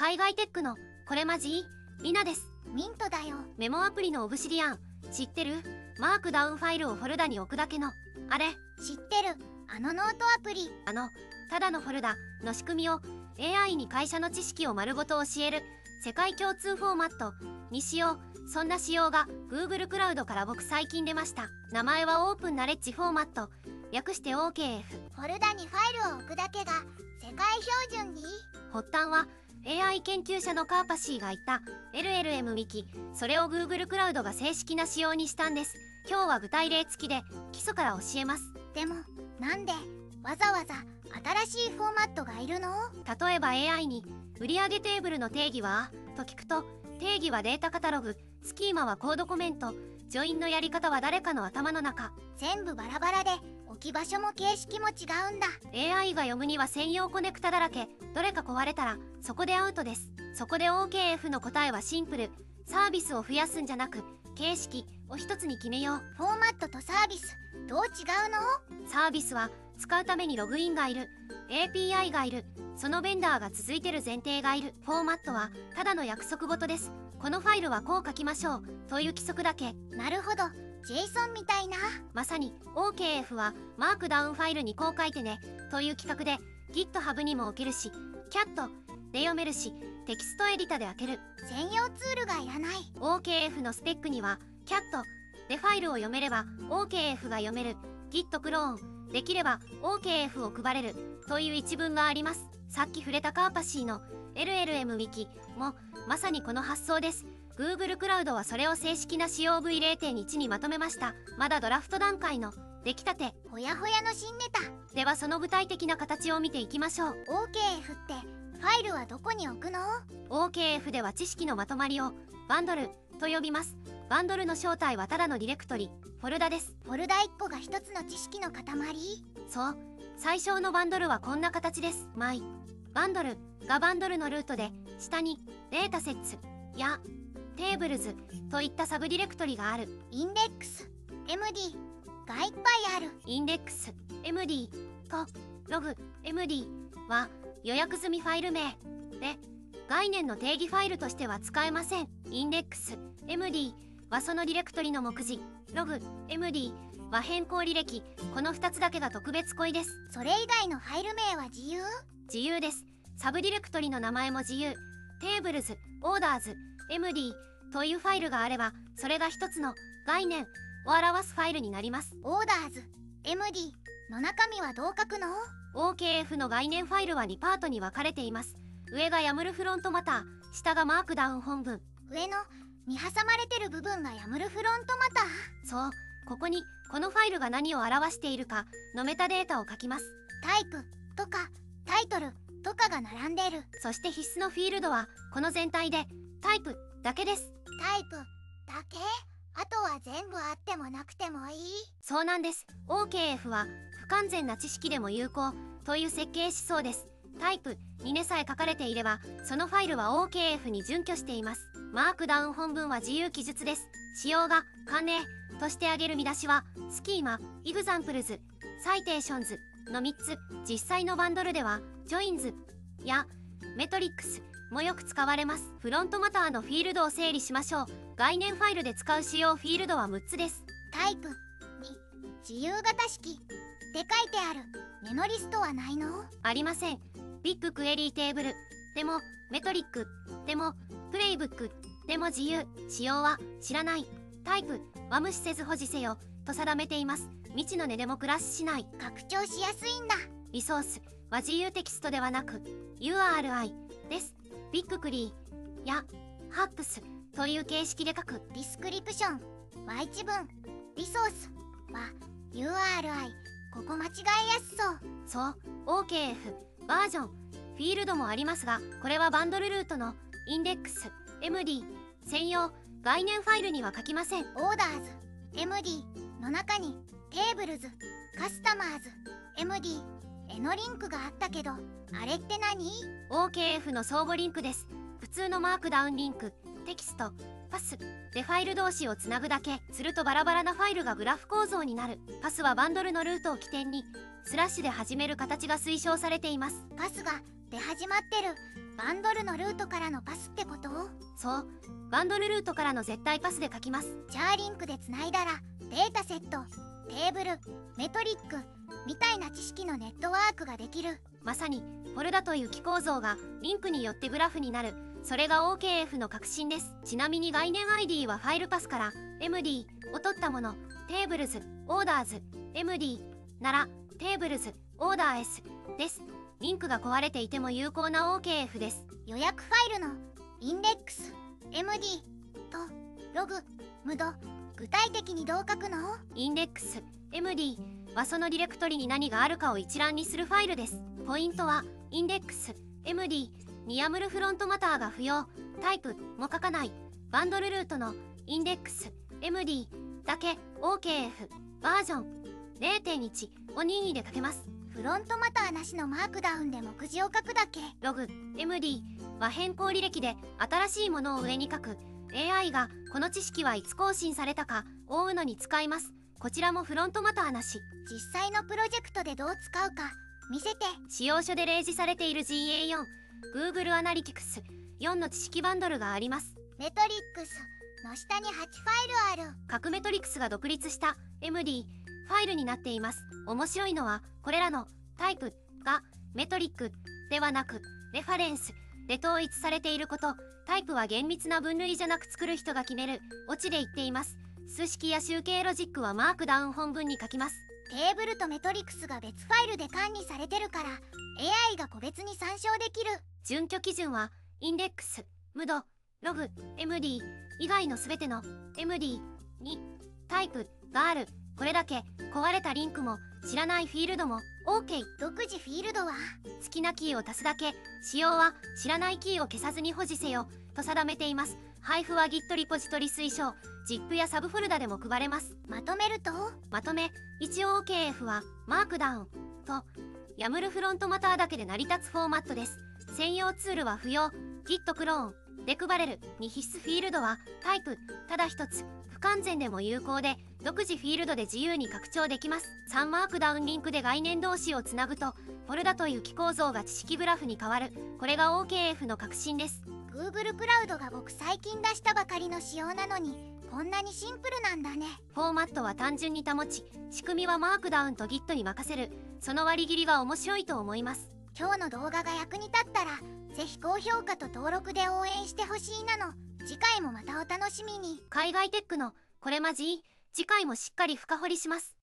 海外テックのこれマジリナです。ミントだよ。メモアプリのオブシディアン知ってる？マークダウンファイルをフォルダに置くだけのあれ。知ってる。あのノートアプリ。ただのフォルダの仕組みを AI に会社の知識を丸ごと教える世界共通フォーマットにしよう。そんな仕様が Google クラウドから僕最近出ました。名前はオープンナレッジフォーマット、略して OKF。 フォルダにファイルを置くだけが世界標準に。発端は AI 研究者のカーパシーが言った LLM ウィキ。それを Google クラウドが正式な仕様にしたんです。今日は具体例付きで基礎から教えます。でもなんでわざわざ新しいフォーマットがいるの？例えば AI に売上テーブルの定義はと聞くと、定義はデータカタログ、スキーマはコードコメント、ジョインのやり方は誰かの頭の中。全部バラバラで置き場所も形式も違うんだ。 AI が読むには専用コネクタだらけ。どれか壊れたらそこでアウトです。そこで OKF の答えはシンプル。サービスを増やすんじゃなく形式を一つに決めよう。フォーマットとサービスどう違うの？サービスは使うためにログインがいる、 API がいる、そのベンダーが続いてる前提がいる。フォーマットはただの約束事です。このファイルはこう書きましょうという規則だけ。なるほど、 JSON みたいな。まさに OKF はマークダウンファイルにこう書いてねという企画で GitHub にも置けるし、CAT で読めるし、テキストエディタで開ける。専用ツールがいらない。 OKF のスペックには CAT でファイルを読めれば OKF が読める、 Git クローンできれば OKF を配れるという一文があります。さっき触れたカーパシーの LLM ウィキもまさにこの発想です。 Google クラウドはそれを正式な仕様 V0.1 にまとめました。まだドラフト段階の出来たてほやほやの新ネタでは、その具体的な形を見ていきましょう。 OKF ってファイルはどこに置くの？ OKF では知識のまとまりをバンドルと呼びます。バンドルの正体はただのディレクトリ、フォルダです。フォルダ1個が1つの知識の塊？そう、最小のバンドルはこんな形です。マイバンドルがバンドルのルートで、下にデータセッツやテーブルズといったサブディレクトリがある。インデックス MD がいっぱいある。インデックス MD とログ MD は予約済みファイル名で、概念の定義ファイルとしては使えません。インデックス MD はそのディレクトリの目次、ログ MD は変更履歴。この2つだけが特別恋です。それ以外のファイル名は自由？自由です。サブディレクトリの名前も自由。テーブルズ、オーダーズ、MD というファイルがあれば、それが一つの概念を表すファイルになります。オーダーズ MD の中身はどう書くの？ OKF の概念ファイルは2パートに分かれています。上が YAML フロントマター、下がマークダウン本文。上のに挟まれてる部分が YAML フロントマター。そう、ここにこのファイルが何を表しているかのメタデータを書きます。タイプとかタイトルとかが並んでる。そして必須のフィールドはこの全体でタイプだけです。タイプだけ？あとは全部あってもなくてもいい？そうなんです。 OKF は不完全な知識でも有効という設計思想です。タイプにねさえ書かれていれば、そのファイルは OKF に準拠しています。マークダウン本文は自由記述です。仕様が簡麗として挙げる見出しはスキーマ、イグザンプルズ、サイテーションズの3つ。実際のバンドルではジョインズやメトリックスもよく使われます。フロントマターのフィールドを整理しましょう。概念ファイルで使う仕様フィールドは6つです。タイプに自由型式って書いてある。メモリストはないの？ありません。ビッグクエリーテーブルでもメトリックでもプレイブックでも自由。仕様は知らない。タイプは無視せず保持せよと定めています。未知の根でも暮らししない。拡張しやすいんだ。リソースは自由テキストではなく URI です。ビッグクリーやハップスという形式で書く。ディスクリプションは一文、リソースは URI。 ここ間違いやすそう。そう、 OKF バージョンフィールドもありますが、これはバンドルルートのインデックス MD 専用概念ファイルには書きません。オーダーズ MD の中にテーブルズ、カスタマーズ MD へのリンクがあったけど、あれって何？ OKF の相互リンクです。普通のマークダウンリンク、テキスト、パスでファイル同士をつなぐだけ。するとバラバラなファイルがグラフ構造になる。パスはバンドルのルートを起点にスラッシュで始める形が推奨されています。パスがで始まってるバンドルのルートからのパスってこと？そう、バンドルルートからの絶対パスで書きます。じゃあリンクでつないだらデータセット、テーブル、メトリックみたいな知識のネットワークができる。まさにフォルダという記構造がリンクによってグラフになる。それが OKF の革新です。ちなみに概念 ID はファイルパスから MD を取ったもの。テーブルズ、オーダーズ、MD ならテーブルズ、オーダー S です。リンクが壊れていても有効な OKF です。予約ファイルのインデックス、MD とログ、ムド、具体的にどう書くの？インデックス、MD はそのディレクトリに何があるかを一覧にするファイルです。ポイントはインデックス、MD にYAMLフロントマターが不要、タイプも書かない。バンドルルートのインデックス、MD だけ OKF バージョン 0.1 を任意で書けます。フロントマターなしのマークダウンで目次を書くだけ。ログ、MD は変更履歴で新しいものを上に書く。AI がこの知識はいつ更新されたかを追うのに使います。こちらもフロントマターなし。実際のプロジェクトでどう使うか見せて。使用書で例示されている GA4、Google アナリティクス4の知識バンドルがあります。メトリックスの下に8ファイルある。各メトリックスが独立した MD ファイルになっています。面白いのはこれらのタイプがメトリックではなくレファレンスで統一されていること。タイプは厳密な分類じゃなく作る人が決めるオチで言っています。数式や集計ロジックはマークダウン本文に書きます。テーブルとメトリックスが別ファイルで管理されてるから AI が個別に参照できる。準拠基準はインデックス、ムド、ログ、MD 以外のすべての MD にタイプがある。これだけ。壊れたリンクも知らないフィールドも OK。 独自フィールドは好きなキーを足すだけ。使用は知らないキーを消さずに保持せよと定めています。配布は Git リポジトリ推奨。 ZIP やサブフォルダでも配れます。まとめるとまとめ、一応 OKF はマークダウンと YAML フロントマターだけで成り立つフォーマットです。専用ツールは不要。 Git クローンで配れるに必須。フィールドはタイプただ一つ。不完全でも有効で独自フィールドで自由に拡張できます。3マークダウンリンクで概念同士をつなぐとフォルダという記構造が知識グラフに変わる。これが OKF の革新です。 Google クラウドが僕最近出したばかりの仕様なのにこんなにシンプルなんだね。フォーマットは単純に保ち、仕組みはマークダウンと Git に任せる。その割り切りが面白いと思います。今日の動画が役に立ったらぜひ高評価と登録で応援してほしいなの。次回もまたお楽しみに。海外テックのこれまじ次回もしっかり深掘りします。